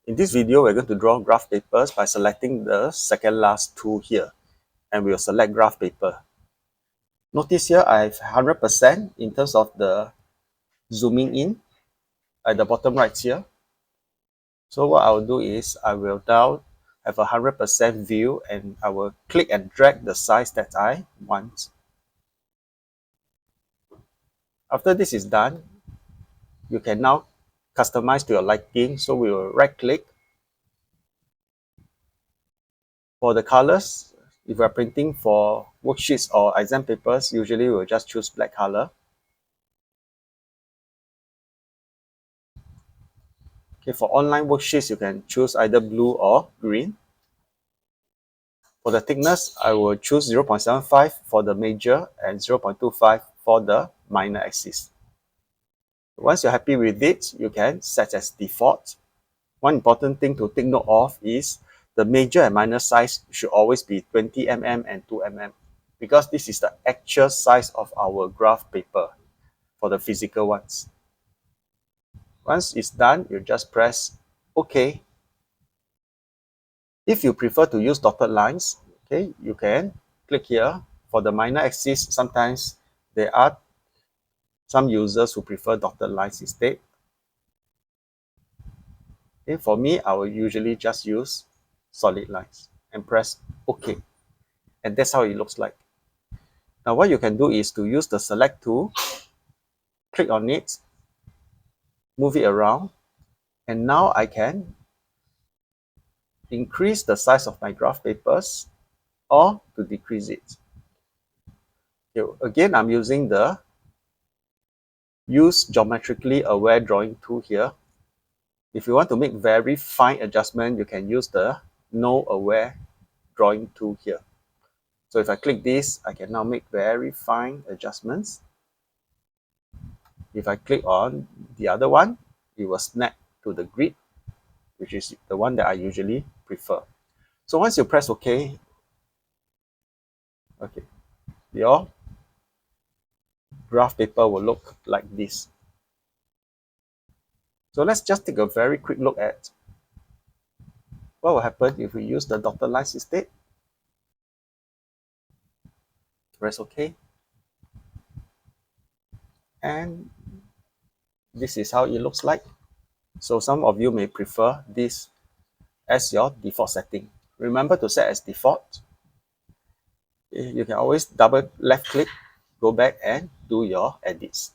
In this video, we're going to draw graph papers by selecting the second last tool here, and we'll select graph paper. Notice here I have 100% in terms of the zooming in at the bottom right here. So what I'll do is I will now have a 100% view, and I will click and drag the size that I want. After this is done, you can now customize to your liking. So we will right click. For the colors, if we are printing for worksheets or exam papers, usually we'll just choose black color. Okay, for online worksheets, you can choose either blue or green. For the thickness, I will choose 0.75 for the major and 0.25 for the minor axis. Once you're happy with it, you can set as default. One important thing to take note of is the major and minor size should always be 20 mm and 2 mm, because this is the actual size of our graph paper for the physical ones. Once it's done, you just press OK. If you prefer to use dotted lines, okay, you can click here. For the minor axis, sometimes there are some users who prefer dotted lines instead. Okay, for me, I will usually just use solid lines and press OK. And that's how it looks like. Now what you can do is to use the select tool, click on it, move it around, and now I can increase the size of my graph papers or to decrease it. Okay, again, I'm using the Use Geometrically Aware Drawing tool here. If you want to make very fine adjustment, you can use the No Aware Drawing tool here. So if I click this, I can now make very fine adjustments. If I click on the other one, it will snap to the grid, which is the one that I usually prefer. So once you press OK, your graph paper will look like this. So let's just take a very quick look at what will happen if we use the dotted lines instead. Press OK. And this is how it looks like. So some of you may prefer this as your default setting. Remember to set as default. You can always double left click, go back and do your edits.